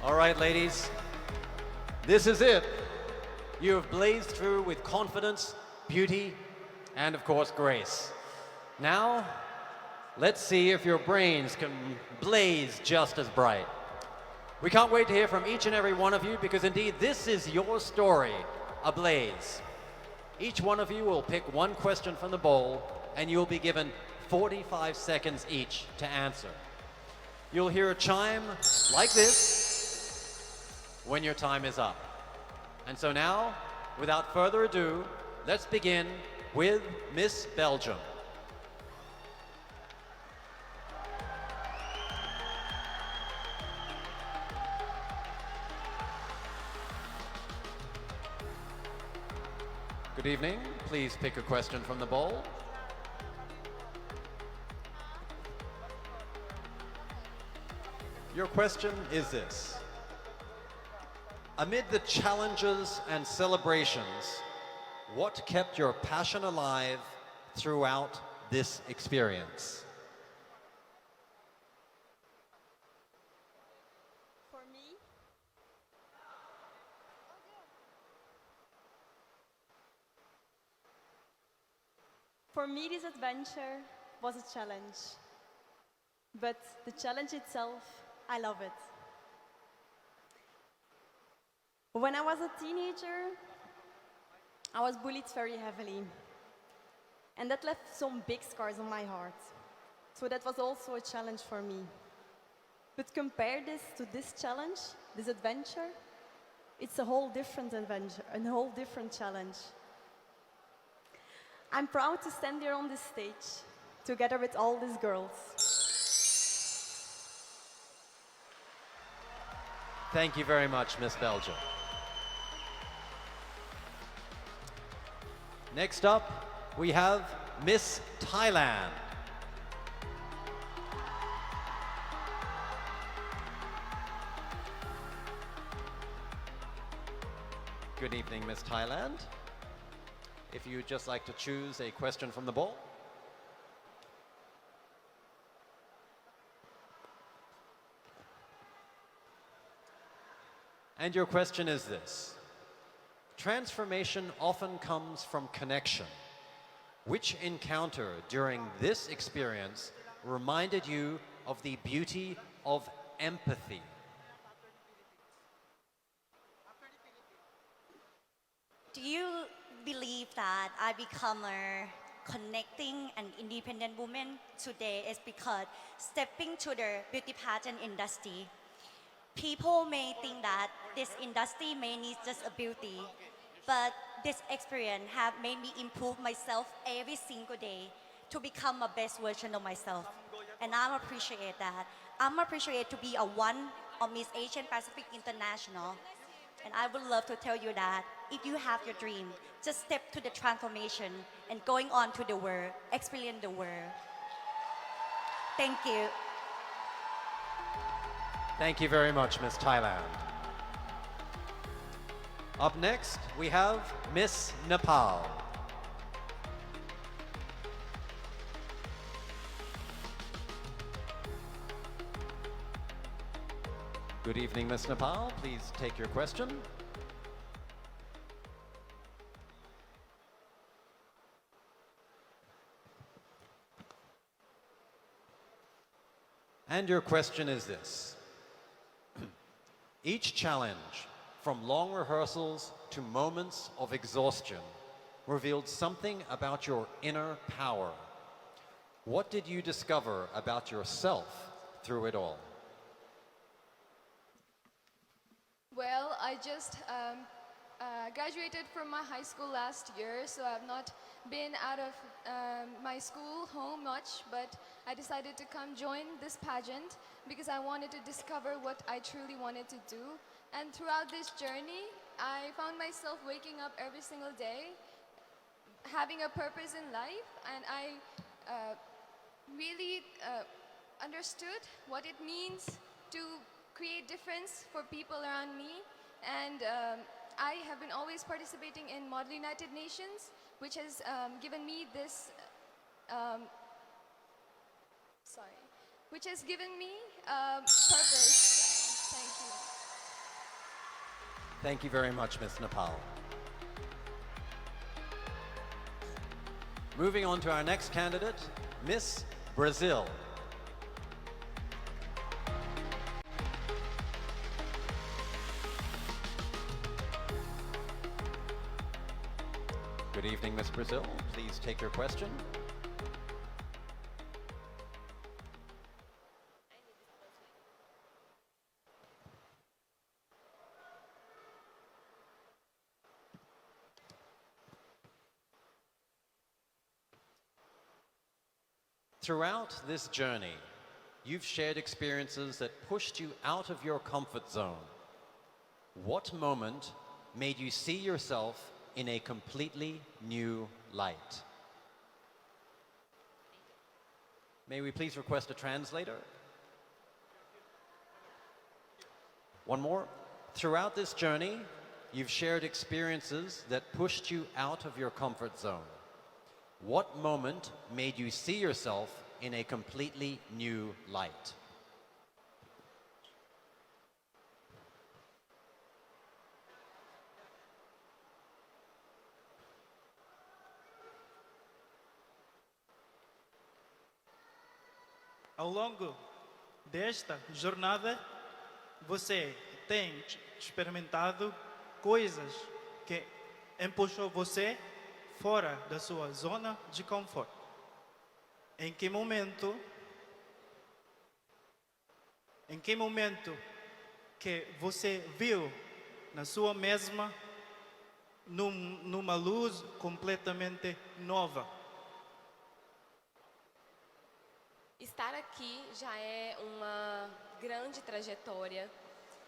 All right, ladies, this is it. You have blazed through with confidence, beauty, and of course, grace. Now, let's see if your brains can blaze just as bright. We can't wait to hear from each and every one of you because indeed this is your story, ablaze. Each one of you will pick one question from the bowl and you'll be given 45 seconds each to answer. You'll hear a chime like this when your time is up. And so now, without further ado, let's begin with Miss Belgium. Good evening. Please pick a question from the bowl. Your question is this. Amid the challenges and celebrations, what kept your passion alive throughout this experience? For me, this adventure was a challenge. But the challenge itself, I love it. When I was a teenager, I was bullied very heavily. And that left some big scars on my heart. So that was also a challenge for me. But compare this to this challenge, this adventure, it's a whole different adventure, a whole different challenge. I'm proud to stand here on this stage, together with all these girls. Thank you very much, Miss Belgium. Next up, we have Miss Thailand. Good evening, Miss Thailand. If you'd just like to choose a question from the bowl. And your question is this. Transformation often comes from connection. Which encounter during this experience reminded you of the beauty of empathy? Do you believe that I become a connecting and independent woman today is because stepping to the beauty pageant industry, people may think that this industry may need just a beauty, but this experience have made me improve myself every single day to become a best version of myself. And I appreciate that. I'm appreciate to be a one of Miss Asian Pacific International. And I would love to tell you that if you have your dream, just step to the transformation and going on to the world, experience the world. Thank you. Thank you very much, Miss Thailand. Up next, we have Miss Nepal. Good evening, Miss Nepal. Please take your question. And your question is this. Each challenge, from long rehearsals to moments of exhaustion, revealed something about your inner power. What did you discover about yourself through it all? Well, I just graduated from my high school last year, so I've not been out of my school home much, but I decided to come join this pageant because I wanted to discover what I truly wanted to do. And throughout this journey, I found myself waking up every single day, having a purpose in life, and I really understood what it means to create difference for people around me. And I have been always participating in Model United Nations, which has given me this purpose. Thank you. Thank you very much, Miss Nepal. Moving on to our next candidate, Miss Brazil. Good evening, Miss Brazil. Please take your question. Throughout this journey, you've shared experiences that pushed you out of your comfort zone. What moment made you see yourself in a completely new light? May we please request a translator? One more. Throughout this journey, you've shared experiences that pushed you out of your comfort zone. What moment made you see yourself in a completely new light? Ao longo desta jornada, você tem experimentado coisas que empuxou você fora da sua zona de conforto. Em que momento que você viu na sua mesma numa luz completamente nova? Estar aqui já é uma grande trajetória.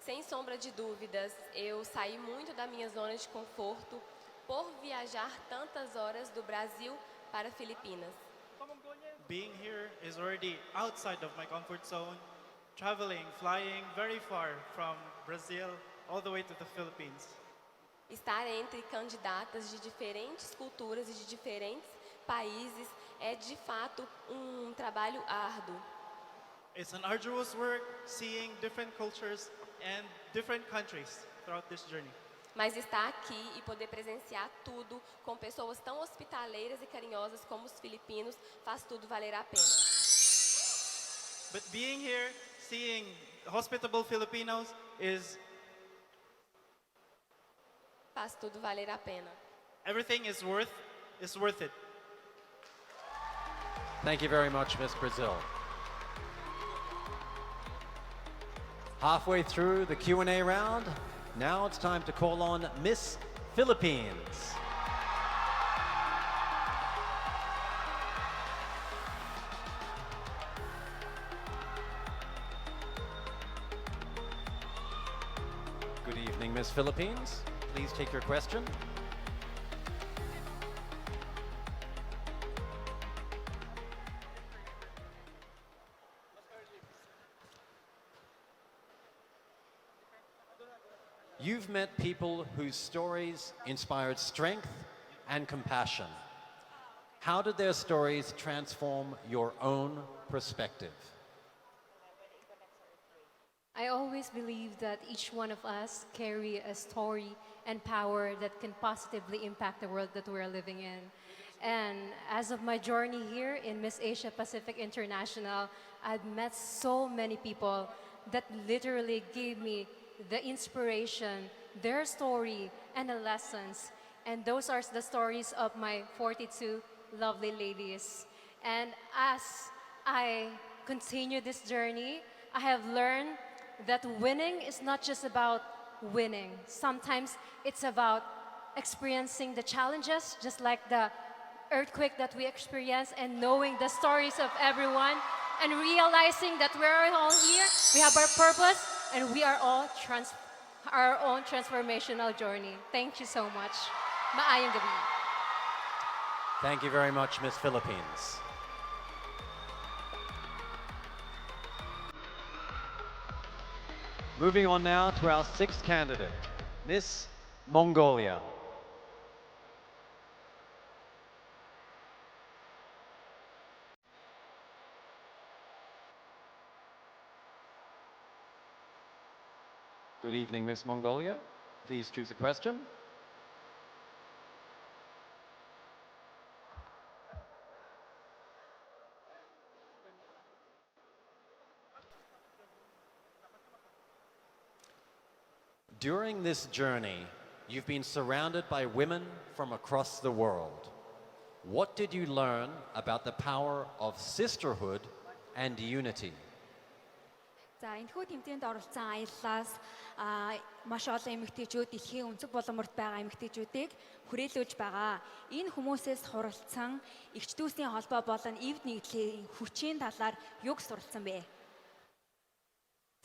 Sem sombra de dúvidas, eu saí muito da minha zona de conforto por viajar tantas horas do Brasil para Filipinas. Being here is already outside of my comfort zone, traveling, flying very far from Brazil all the way to the Philippines. Estar entre candidatas de diferentes culturas e de diferentes países é de fato um trabalho árduo. It's an arduous work seeing different cultures and different countries throughout this journey. Mas estar aqui e poder presenciar tudo com pessoas tão hospitaleiras e carinhosas como os filipinos faz tudo valer a pena. But being here, seeing hospitable Filipinos Faz tudo valer a pena. everything is worth it. Thank you very much, Miss Brazil. Halfway through the Q&A round, now it's time to call on Miss Philippines. Good evening, Miss Philippines. Please take your question. You've met people whose stories inspired strength and compassion. How did their stories transform your own perspective? I always believe that each one of us carry a story and power that can positively impact the world that we're living in. And as of my journey here in Miss Asia Pacific International, I've met so many people that literally gave me the inspiration, their story, and the lessons. And those are the stories of my 42 lovely ladies. And as I continue this journey, I have learned that winning is not just about winning. Sometimes it's about experiencing the challenges, just like the earthquake that we experienced, and knowing the stories of everyone, and realizing that we're all here, we have our purpose, and we are all our own transformational journey. Thank you so much. Maayong gabi. Thank you very much, Miss Philippines. Moving on now to our sixth candidate, Miss Mongolia. Good evening, Miss Mongolia. Please choose a question. During this journey, you've been surrounded by women from across the world. What did you learn about the power of sisterhood and unity? За энэхүү тэмцээнд оролцсон аяллаас маш олон эмэгтэйчүүд дэлхийн өнцөг боломорт байгаа эмэгтэйчүүдийг хүрээлүүлж байгаа. Энэ хүмүүсээс хуралдсан эгч дүүсийн холбоо болон эвд нэгдлийн хүчийн талаар юг суралцсан бэ?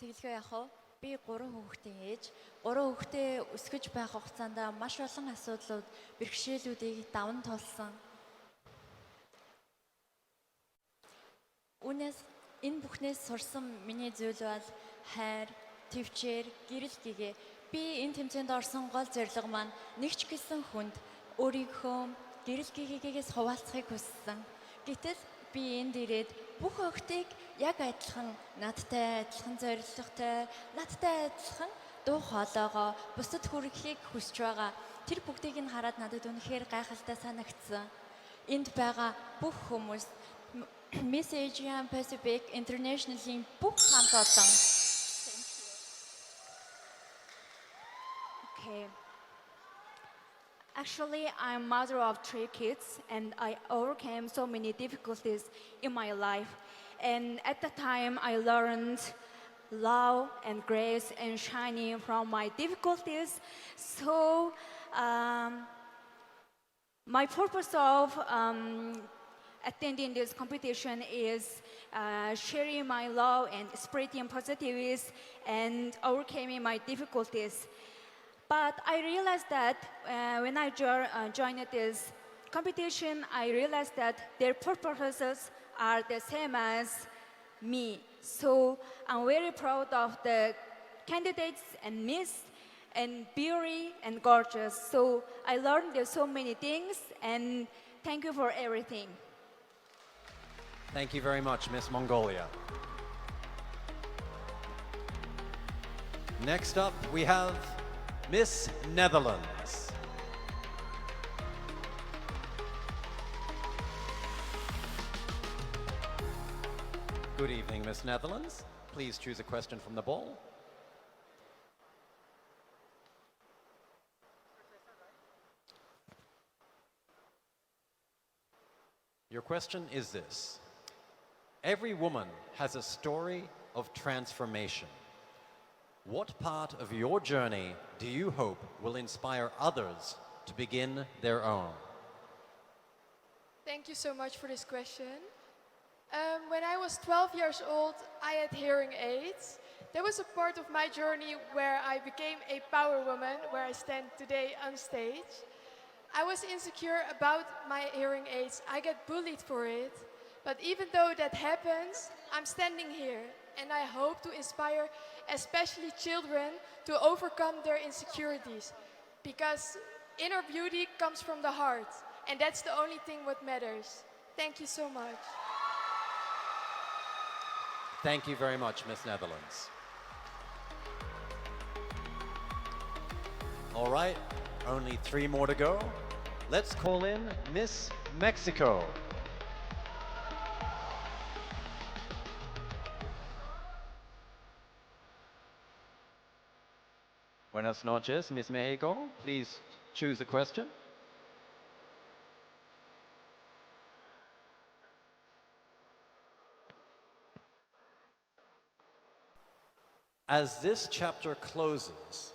Тэгэлгүй яах вэ? Би 3 хүүхдийн ээж. 3 хүүхдээ өсгөж байх хугацаанд маш олон асуудлууд, бэрхшээлүүдийг даван тулсан. Энэ бүхнээс сурсан миний зүйл бол хайр, төвчээр, гэрэл гэгээ. Би энэ тэмцээнд орсон гол зорилго маань нэг ч гэсэн хүнд өөрийнхөө гэрэл гэгээгээс хуваалцахыг хүссэн. Гэтэл би энд ирээд бүх охтыг яг адилхан надтай адилхан зорилготой, надтай адилхан дуу хоолойгоо бусдад хүргэхийг хүсэж байгаа. Тэр бүгдийг нь хараад надад үнэхээр гайхалтай санагдсан. Энд байгаа бүх хүмүүс 𝑵𝒊𝒔𝒂𝒂𝒊𝒂𝒂 International-ийн бүх хамт олон. Okay. Actually, I'm mother of 3 kids and I overcame so many difficulties in my life. And at the time, I learned love and grace and shining from my difficulties. So, my purpose of attending this competition is sharing my love and spreading positivities and overcoming my difficulties. But I realized that when I joined this competition, I realized that their purposes are the same as me. So I'm very proud of the candidates and Miss and beauty and gorgeous. So I learned there's so many things and thank you for everything. Thank you very much, Miss Mongolia. Next up, we have Miss Netherlands. Good evening, Miss Netherlands. Please choose a question from the ball. Your question is this. Every woman has a story of transformation. What part of your journey do you hope will inspire others to begin their own? Thank you so much for this question. When I was 12 years old, I had hearing aids. That was a part of my journey where I became a power woman, where I stand today on stage. I was insecure about my hearing aids. I get bullied for it. But even though that happens, I'm standing here and I hope to inspire especially children to overcome their insecurities, because inner beauty comes from the heart and that's the only thing what matters. Thank you so much. Thank you very much, Miss Netherlands. All right, only 3 more to go. Let's call in Miss Mexico. Buenas noches, Miss Mexico. Please choose a question. As this chapter closes,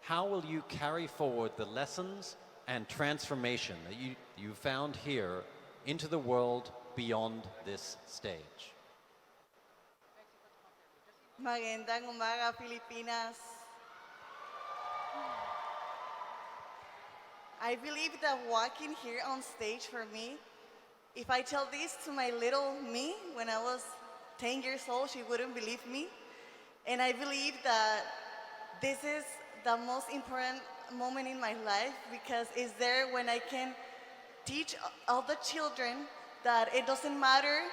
how will you carry forward the lessons and transformation that you found here into the world beyond this stage? Magandang umaga, Pilipinas. I believe that walking here on stage for me, if I tell this to my little me when I was 10 years old, she wouldn't believe me. And I believe that this is the most important moment in my life, because it's there when I can teach all the children that it doesn't matter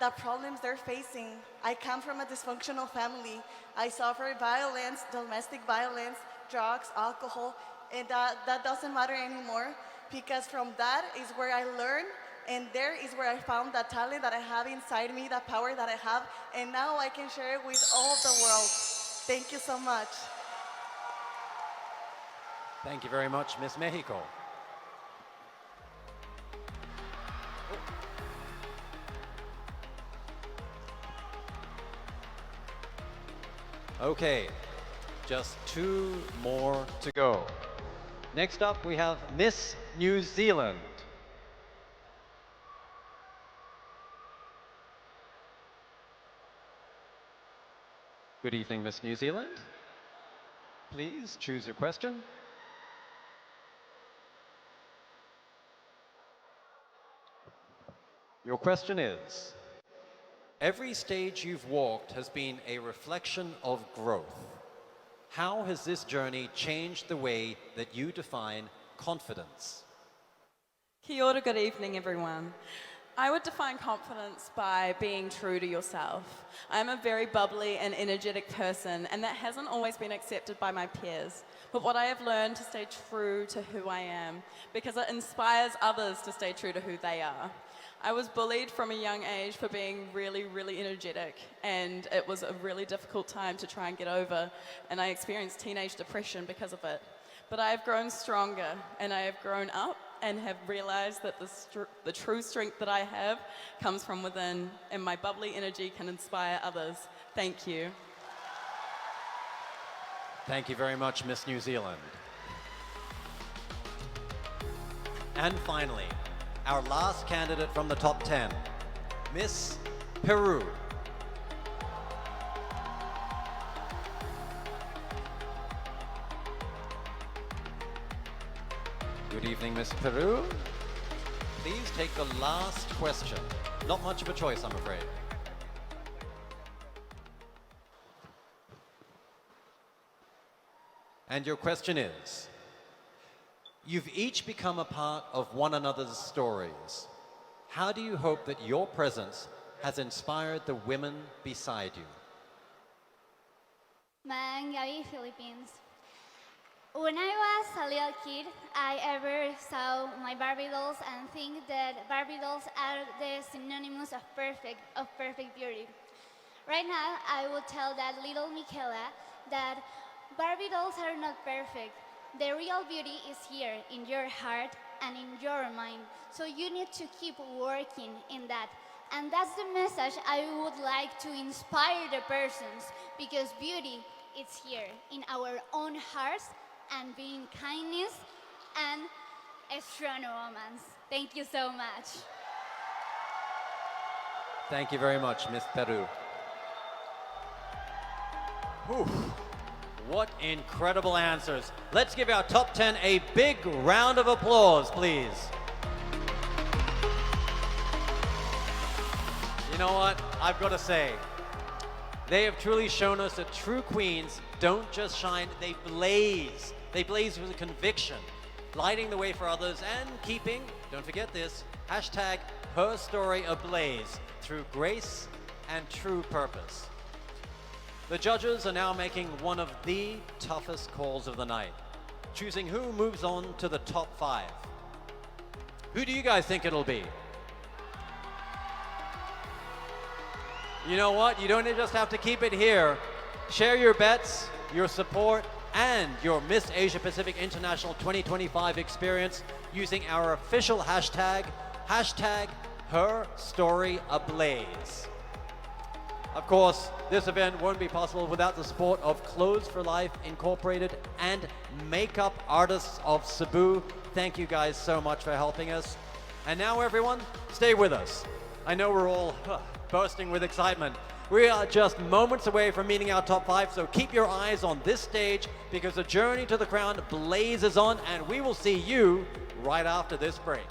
the problems they're facing. I come from a dysfunctional family. I suffered violence, domestic violence, drugs, alcohol, and that doesn't matter anymore, because from that is where I learned, and there is where I found that talent that I have inside me, that power that I have, and now I can share it with all the world. Thank you so much. Thank you very much, Miss Mexico. Okay, just 2 more to go. Next up, we have Miss New Zealand. Good evening, Miss New Zealand. Please choose your question. Your question is, every stage you've walked has been a reflection of growth. How has this journey changed the way that you define confidence? Kia ora, good evening, everyone. I would define confidence by being true to yourself. I'm a very bubbly and energetic person, and that hasn't always been accepted by my peers. But what I have learned to stay true to who I am, because it inspires others to stay true to who they are. I was bullied from a young age for being really, really energetic, and it was a really difficult time to try and get over, and I experienced teenage depression because of it. But I have grown stronger, and I have grown up, and have realized that the true strength that I have comes from within, and my bubbly energy can inspire others. Thank you. Thank you very much, Miss New Zealand. And finally, our last candidate from the top 10, Miss Peru. Good evening, Miss Peru. Please take the last question. Not much of a choice, I'm afraid. And your question is, you've each become a part of one another's stories. How do you hope that your presence has inspired the women beside you? Mangawi, Philippines. When I was a little kid, I ever saw my Barbie dolls and think that Barbie dolls are the synonymous of perfect beauty. Right now, I will tell that little Michaela that Barbie dolls are not perfect. The real beauty is here in your heart and in your mind. So you need to keep working in that. And that's the message I would like to inspire the persons, because beauty is here in our own hearts, and being kindness and a strong romance. Thank you so much. Thank you very much, Miss Peru. Whew. What incredible answers. Let's give our top 10 a big round of applause, please. You know what? I've got to say, they have truly shown us that true queens don't just shine, they blaze. They blaze with a conviction, lighting the way for others and keeping, don't forget this, hashtag her story ablaze through grace and true purpose. The judges are now making one of the toughest calls of the night, choosing who moves on to the top 5. Who do you guys think it'll be? You know what? You don't just have to keep it here. Share your bets, your support, and your Miss Asia Pacific International 2025 experience using our official hashtag, hashtag her story ablaze. Of course, this event won't be possible without the support of Clothes for Life Incorporated and Makeup Artists of Cebu. Thank you guys so much for helping us. And now everyone, stay with us. I know we're all bursting with excitement. We are just moments away from meeting our top 5, so keep your eyes on this stage because the journey to the crown blazes on, and we will see you right after this break.